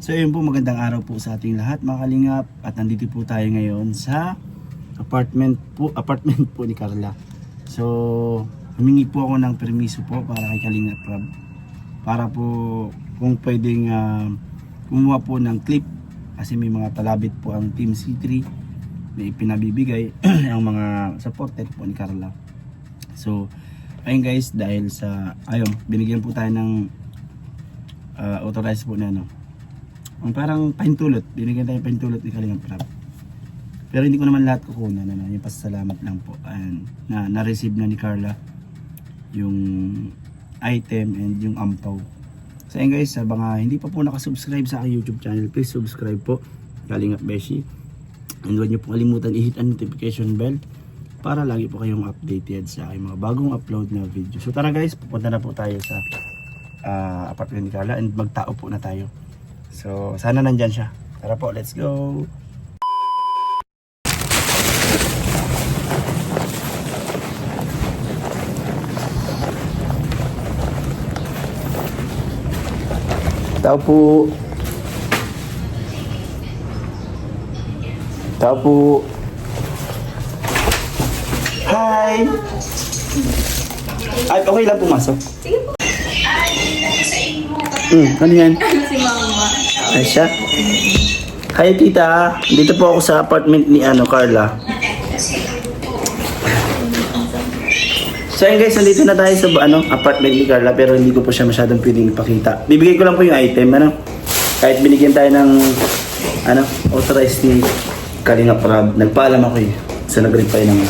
So yun po, magandang araw po sa ating lahat mga kalingap. At nandito po tayo ngayon sa apartment po ni Carla. So humingi po ako ng permiso po para kay Kalingap Rob, para po kung pwedeng kumuha po ng clip, kasi may mga palabit po ang Team C3 na ipinabibigay ang mga supporter po ni Carla. So ayun guys, dahil sa binigyan po tayo ng authorized po na ang parang pahintulot, binigyan tayo pahintulot ni Kalingap Rob. Pero hindi ko naman lahat kukunan, yung pasasalamat lang po na na-receive na ni Carla yung item and yung ampaw. So ayun guys, sa mga hindi pa po nakasubscribe sa aking YouTube channel, please subscribe po, Kalingap Beshi. And huwag niyo po kalimutan i-hit ang notification bell para lagi po kayong updated sa aking mga bagong upload na video. So tara guys, pupunta na po tayo sa apartment ni Carla and magtao po na tayo. So sana nandyan siya. Tara po, let's go! Tao po. Tao po. Hi! Ay, okay lang pumasok. Sige po. Ano yan? Si Mama. Ay siya? Hi tita, dito po ako sa apartment ni Carla. So yun guys, nandito na tayo sa apartment ni Carla, pero hindi ko po siya masyadong pwedeng ipakita. Bibigay ko lang po yung item, kahit binigyan tayo ng authorized ni Kalingap Rob. Nagpaalam ako sa nag-reply naman.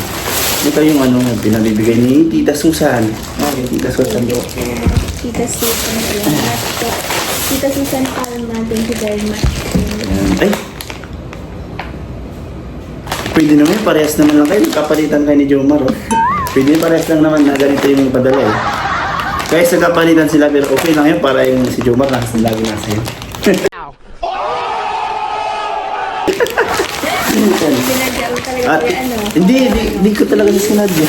Ito yung pinabibigay ni Tita Susan. Okay, Tita Susan po. Tita Susan, salamat po. Tita Susan Palma, thank you very much. Ay! Pwede naman yun, parehas naman lang kayo. Kapalitan kayo ni Jomar. Pwede parehas lang naman na ganito yung padala eh. Kaya sa kapalitan sila, pero okay lang yun para yung si Jomar lagi nasa yun. Sinadya ko talaga po Hindi ko talaga sinadya.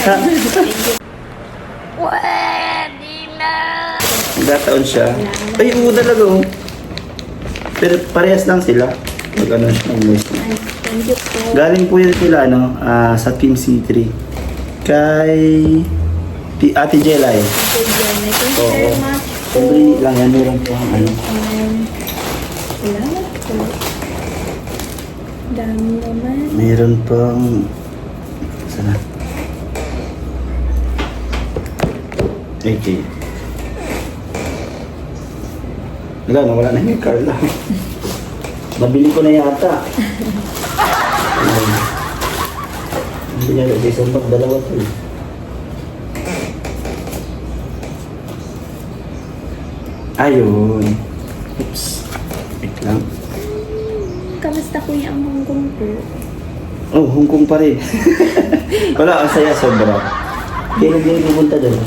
Pwede na! Nagkataon siya. Ay, oo talaga oh. Pero parehas lang sila. Pag siya ng voice. Thank you po. Galing po yun sila sa Team C3. Kay Ate Jelay. Thank you very much po. Siyempre lang yan, meron po ang Salamat po. Dami naman. meron pang sana 80. Wala na yung Carla. Nabili ko na yata. Hindi niya lagay sa bag, dalawa to eh. Ayun. Oops. Wait lang. Kamusta po yung Hong Kong po? Oh, Hong Kong pa rin. Wala, ang saya sobra. Kaya hindi pupunta doon.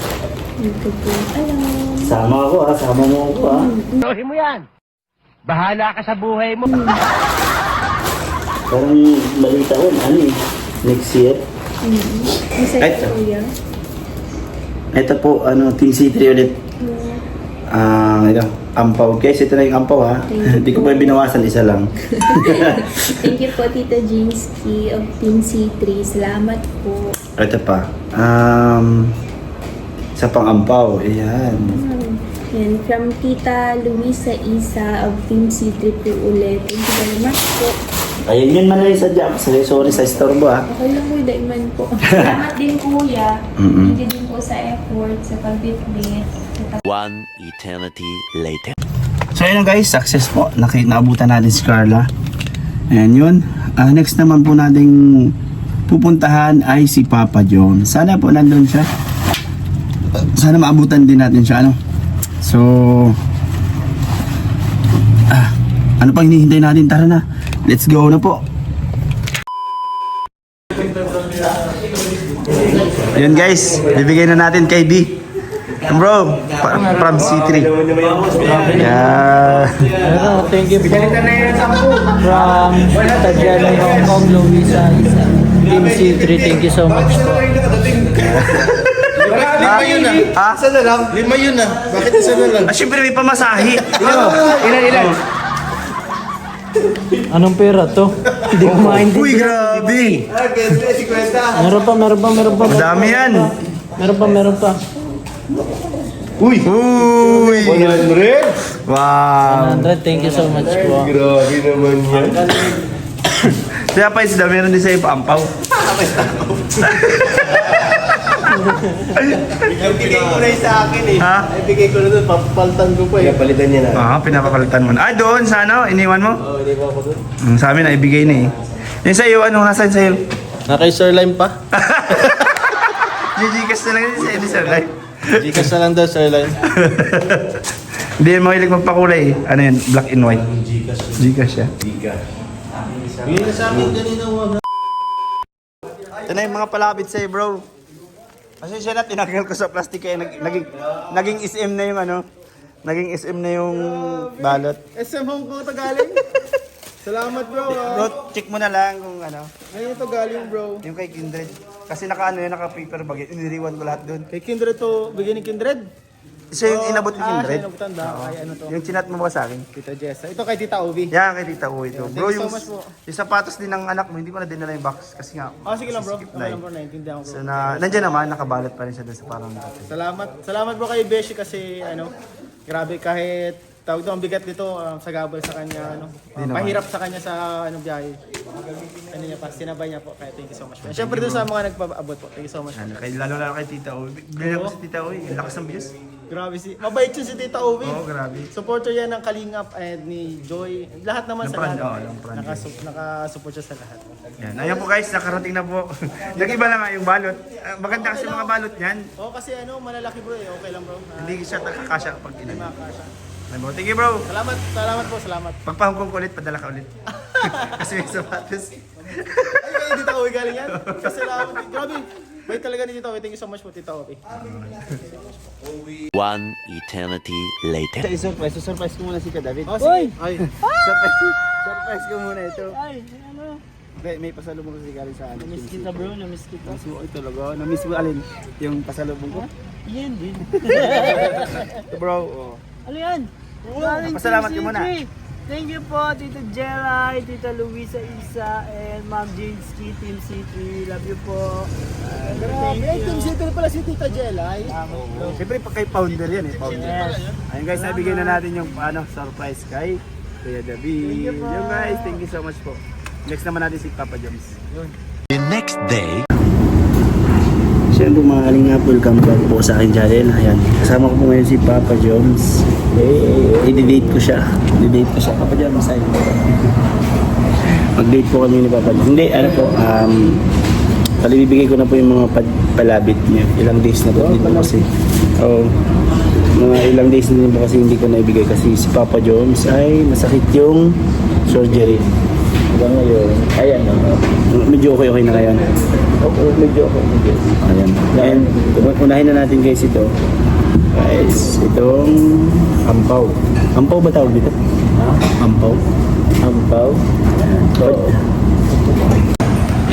Hindi po alam. Sama ako sama mo ako Gawin mo yan. Bahala ka sa buhay mo. Parang balita ko, next year. Masaya Ito. po yan. Ito po, Team C3 ulit. Ampaw. Guys, ito na yung ampaw ha. Hindi ko pa binawasan, isa lang. Thank you po, Tita Jinsky of Team C3. Salamat po. Ito pa. Sa pang-ampaw. Ayan. Yan, from Tita Luisa Isa of Team C3 po ulit. Thank you very much po. Ayun yun man lang yung sadya. Sorry sa istorbo ha. Okay lang po, daiman po. Salamat din kuya. Thank you din po sa effort, sa pagbitbit. One eternity later. So ayun guys, success po. Naabutan natin si Carla. Ayan yun. Next naman po nating pupuntahan ay si Papa John. Sana po nandun siya. Sana maabutan din natin siya. So ano pang hinihintay natin? Tara na. Let's go na po. Ayun guys, bibigay na natin kay D. Bro, from C3. Yeah. Thank you po. From Tadyana, Hong Kong, Luisa, Team C3, thank you so much po. Lima yun ah. Isa na lang? Lima yun ah. Bakit isa na lang? Siyempre may pamasahe. Ilan? Anong pera to? Hindi ko maintindihan. Uy, grabe! Meron pa. Ang dami yan! Meron pa. Uy! Uy! 100? Wow! 100, thank you so much po. Grabe naman yan. Kaya pa isda, meron din sa'yo paampaw. Ibigay ko na yung sa akin eh. Ha? Ibigay ko na doon, papalitan ko pa eh. Pinapalitan niya na. Ah, pinapapalitan mo. Ah, doon sa ano? Iniwan mo? Oo, hindi ba ako doon? Sa amin, naibigay na eh. Yung sa'yo, ano? Nasaan sa'yo? Nakay Sirline pa? Gigikas na lang yun sa'yo, di sir. Like. Gcash na lang daw, Sirline. Hindi yan mahilig magpakulay eh. Ano yan? Black and white. Gcash siya. Bigyan na sa akin kanina wag. Ito na yung mga palapit sa'yo, bro. Kasi siya na, tinanggal ko sa plastic kaya naging SM na yung ano. Naging SM na yung balot. SM Hong Kong ito galing. Salamat bro. Bro, check mo na lang kung ano. Ngayon ito galing bro. Yung kay Kindred. Kasi naka-ano yun, naka-paper bag. Iniriwan ko lahat dun. Kay Kindred to, bigyan ni Kindred. Siya yung inabot ni Kindred. Siya inabutan ba? Ay ano to? Yung chinat mo ba sa akin? Tita Jessa. Ito kay Tita Ovi. Yan, kay Tita Uwi ito. Thank Bro, you so yung, much po. yung sapatos din ng anak mo, hindi ko na dinala yung box. Kasi nga, Oh, sige lang bro. skip Okay na lang eh. bro, naiintindihan ko bro. So nandiyan naman, nakabalot pa rin siya dun sa parang dati. Salamat bro kay Beshi kasi ano, grabe kahit tawag doon, ang bigat nito sagabal sa kanya ano. Mahirap sa kanya sa ano biyahe. Ano niya pa, sinabay niya po. Kaya thank you so much. Siyempre doon sa mga nagpaabot po. Thank you so much. Ano, lalo kay Tita Uwi. Bilhin ko si Tita Uwi, yung lakas ng views. Grabe si, mabait yun si Tita Ovi. Oo, grabe. Supporter yan ng Kalingap and ni Joy. Lahat naman sa Ng lahat. Prand, ng Prand. Nakasupport siya sa lahat. Yan. Ayan po guys, nakarating na po. Nag-iba na nga yung balot. Maganda kasi mga balot niyan. Oo kasi ano, malalaki bro eh. Okay lang bro. Hindi siya nakakasya pag Hindi inano. makakasya. Thank you bro. Salamat po, salamat. Pagpahong ko ulit, padala ka ulit. Kasi may sapatos. Ay, kaya Tita Ovi galing yan. Kasi salamat. Grabe. Bait talaga ni Tita Ovi. Thank you so much po Tita Ovi. One eternity later. Surprise ko muna si David. Oh, sige. Ay. Surprise ko muna ito. Ay, ano? May pasalubong kasi galing sa ano. Namiss kita bro, namiss kita. Namiss mo ito talaga. Namiss mo alin? Yung pasalubong ko? Yan din. Ito bro. Oh. Ano yan? Galing Pasalamat Team ka muna. C3. Thank you po, Tita Jelay, Tita Luisa Isa, and Ma'am Jinski, Team C3. Love you po. Grabe. Team City pala si Tita Jelay. Siyempre pag kay founder yan eh. Founder. Yes. Ayun guys, nabigyan na natin yung surprise kay Kuya David. Thank you po. Yung guys, thank you so much po. Next naman natin si Papa Joms. The next day. Siyempre mga kalingap, welcome back po sa akin channel. Ayan, kasama ko po ngayon si Papa Joms. I-date ko siya. I-date ko siya. Papa Joms, ay. Mag-date po kami ni Papa Joms. Hindi, ano po, palibibigay ko na po yung mga palabit niya. Ilang days na po dito kasi. Mga ilang days na din po kasi hindi ko naibigay kasi si Papa Joms ay masakit yung surgery. Hanggang ngayon, ayan na. Medyo okay na ngayon. Medyo okay. Ayan. And unahin na natin guys ito. Guys, itong ampaw. Ampaw ba tawag dito? Ha? Ampaw. Ampaw. Ayan.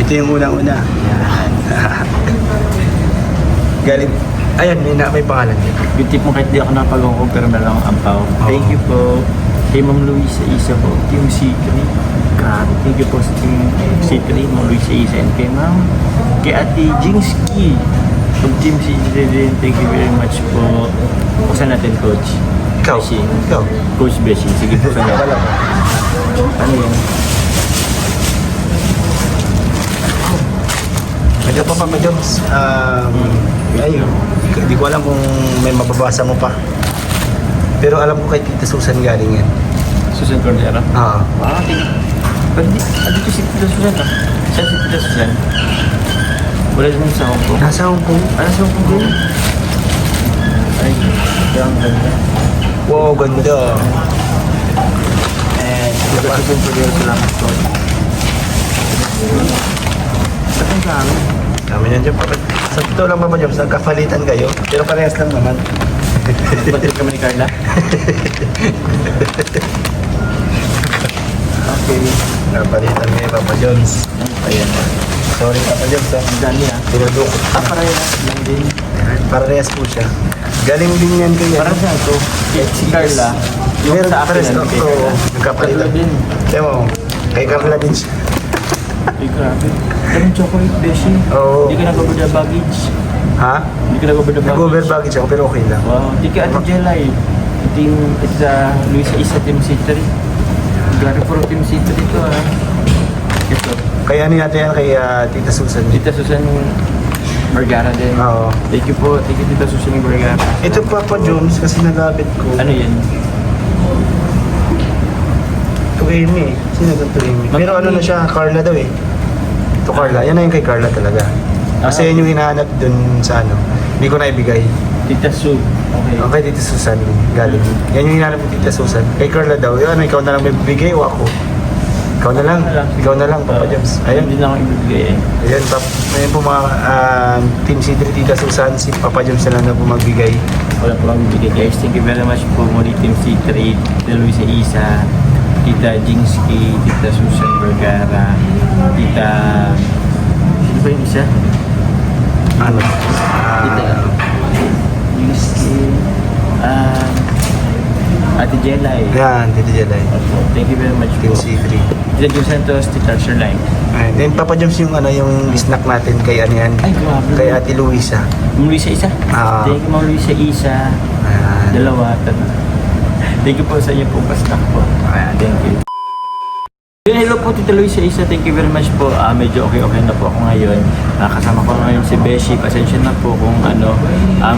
Ito yung unang-una. Ayan. Galing. Ayan, may pangalan dito. Yung tip mo kahit di ako napag-ungkog pero meron akong ampaw. Thank you po. Kay Ma'am Luisa Isa po, Team C3. Grabe, thank you po sa Team C3, Ma'am Luisa Isa. And kay Ate Jinski, from Team C3 din, thank you very much po. Buksan natin, Coach. Ikaw? Beshi. Ikaw? Coach Beshi. Sige, buksan natin. Ano yan? Medyo pa Papa Joms. Ayun. Hindi ko alam kung may mababasa mo pa. Pero alam ko kay Tita Susan galing yan. Susan Cordero? Ah. Tingin. Pero dito si Tita Susan ah. Saan si Tita Susan? Wala din sa Hong Kong. Nasa Hong Kong. Nasa Hong Kong din? Ay, ang ganda. Wow, ganda. And Tita Susan Cordero, salamat po. Saan ang sa amin? Kami yan dyan. Sa totoo lang Papa Joms, nagkapalitan kayo. Pero parehas lang naman. Batil kami ni Carla. Okay. Nagpalitan kayo Papa Joms. Ayan. Sorry Papa Joms ha. Ang dami ah. Dinudukot. Parehas lang din. Parehas po siya. Galing din yan kay Parang saan to? Si Carla. Yung Meron sa akin, pares, ano, kay oo, Carla. nagkapalitan. Carla din. Kaya mo, kay Carla din siya. Ay, grabe. Anong chocolate, Beshi? Oo. Hindi ka nag-over baggage. Ha? Hindi ka nag-over baggage. Nag-over baggage ako pero okay lang. Wow, hindi ka ano Jelay. Ito yung sa Luisa Isa Team C3. Grabe puro Team C3 ito ah. Ito. Kaya ano natin yan kay Tita Susan. Tita Susan Vergara din. Oo. Thank you po. Thank you Tita Susan Vergara. Ito Papa Jones kasi nagabit ko. Ano yan? To Amy. Sino ito to Amy? Pero ano na siya, Carla daw eh. To Carla. Yan na yung kay Carla talaga. Kasi yan yung hinahanap dun sa ano. Hindi ko na ibigay. Tita Su. Okay. Okay, Tita Susan. Galing. Yan yung hinahanap ni Tita Susan. Kay Carla daw. Yun, ano, ikaw na lang may bibigay o ako? Ikaw na lang. Ikaw na lang, Papa James. Ayun Ayun. din ako ibibigay eh. Ayan, ayan po mga Team C3 Tita Susan. Si Papa James na lang na po magbigay. Wala po akong bibigay guys. Thank you very much po muli Team C3. Tita Luisa Isa. Tita Jingsky. Tita Susan Vergara. Tita... Sino ba yung isa? Ano? Tita Jingsky. Ate Jelay. Yan, Tita Jelay. Thank you very much Team po. C3. Tita Jun Santos, Tita Sherline. Ayan. Then Papa James yung ano yung snack natin kay ano yan. Ay, grabe. Kay Ate Luisa. Ma'am Luisa Isa. Ah. Thank you Ma'am Luisa Isa. Ayan. Dalawa. Thank you po sa inyo pong pasnak po. Thank you. Hello po Tita Luisa Isa. Thank you very much po. Medyo okay na po ako ngayon. Kasama ko ngayon si Beshi. Pasensya na po kung ano.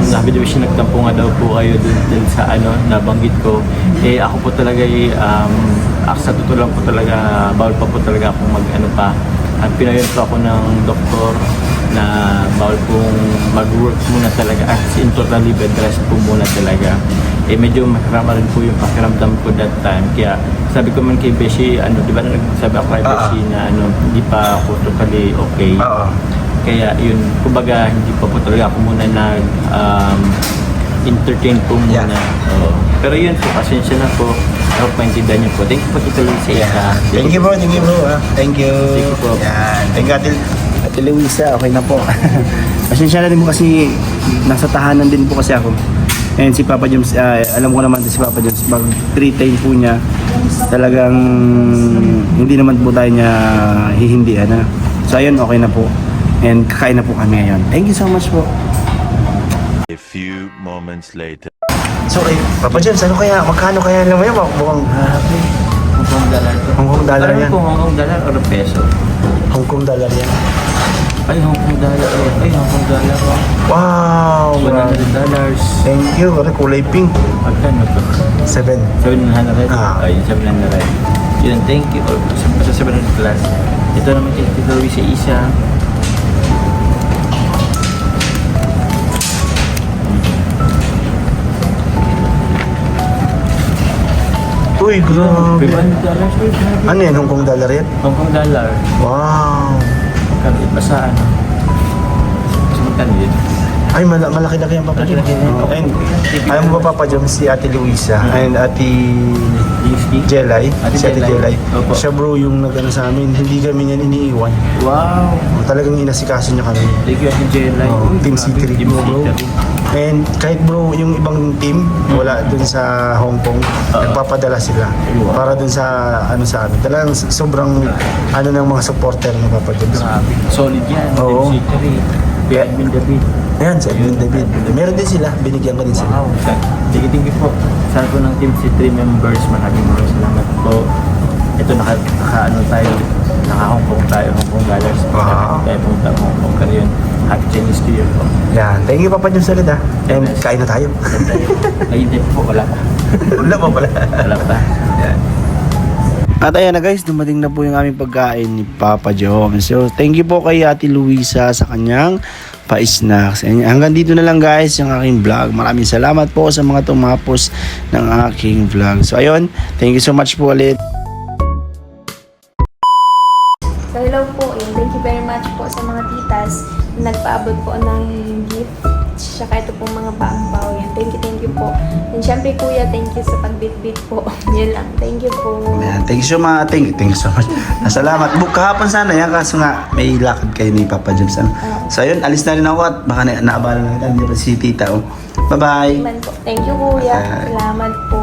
Sabi ni Beshi nagtampo nga daw po kayo dun sa ano nabanggit ko. Ako po talaga sa totoo lang po talaga bawal pa po talaga akong mag ano pa. Pinayon po ako ng doktor na bawal pong mag-work muna talaga at totally bed rest po muna talaga. Medyo mahirap rin po yung pakiramdam ko that time. Kaya sabi ko man kay Beshi, ano, di ba nagsabi ako kay Beshi na ano, hindi pa ako totally okay. Oo. Kaya yun, kumbaga hindi pa po talaga ako muna nag entertain po muna. Yeah. Oo. Pero yun po, pasensya na po. Ako paintindihan niyo po. Thank you po Tita Luisa Isa. Thank you bro, thank you bro. Thank you. Thank you po. Yan. Thank you Ate Luisa, okay na po. Pasensya na din po kasi nasa tahanan din po kasi ako. And si Papa James, alam ko naman si Papa James, pag 3 time po niya, talagang hindi naman po tayo niya hihindihan na. So ayun, okay na po. And kakain na po kami ngayon. Thank you so much po. A few moments later. So Papa James, ano kaya, magkano kaya naman yun? Mukhang Hong Kong dollar to. Hong Kong dollar Alam yan. po, Hong Kong dollar or peso? Hong Kong dollar yan. Ay, Hong Kong dollar. Ay, Hong Kong dollar. Wow! Grabe. $100. Thank you. Ano, kulay pink. Magkano to? 7. 700. Ah. Ay, 700. Yun, thank you. Sa 700 plus. Ito naman kay Tita Luisa Isa. Uy, grabe. $500. Ano yan? Hong Kong dollar yan? Hong Kong dollar. Wow! Kapit pa sa ano? Sa magkano yun? Ay, malaki-laki ang Papa James. Malaki-laki yan. Oh, and alam mo ba Papa James, si Ate Luisa and Ate Jingsky? Jelay, Ate si Ate Jelay. Jelay. Opo. Siya bro yung nag-ano sa amin, hindi kami niyan iniiwan. Wow! Talagang inasikaso niya kami. Thank you, Ate Jelay. Oh, Uy, Team grabe, C3 Team bro. C3. And kahit bro, yung ibang team, wala dun sa Hong Kong, nagpapadala sila. Wow. Para dun sa, ano sa amin. Talagang sobrang, ano ng mga supporter ng Papa James. Grabe. Solid yan. Oo. Team C3. Kaya Edwin David. Ayan, sa Edwin David. Meron din sila, binigyan ko din sila. Wow. Thank you po. Sana po ng Team C3 members, maraming salamat po. Ito naka-ano tayo, naka-Hong Kong tayo, Hong Kong dollars. Wow. Tayo pumunta Hong Kong ka rin. Happy Chinese New Year po. Yan, thank you Papa James ulit ha. And Yes. kain na tayo. Ngayon din po, wala pa. Wala pa pala. Wala pa. Yan. At ayan na guys, dumating na po yung aming pagkain ni Papa Joms. So, thank you po kay Ate Luisa sa kanyang pa-snacks. And hanggang dito na lang guys yung aking vlog. Maraming salamat po sa mga tumapos ng aking vlog. So, ayun, thank you so much po ulit. So, hello po. Thank you very much po sa mga titas na nagpaabot po ng gift. Tsaka ito po mga paangbaw. Yan. Thank you po. And syempre kuya, thank you sa pagbit-bit po. Yun lang. Thank you po. Ayan, thank you so much. Thank you so much. Salamat. Kahapon sana yan kaso nga may lakad kayo ni Papa James. So ayun, alis na rin ako at baka naabala na kita. Hindi pa si tita. Oh. Bye-bye. Thank you kuya. Bye. Salamat po.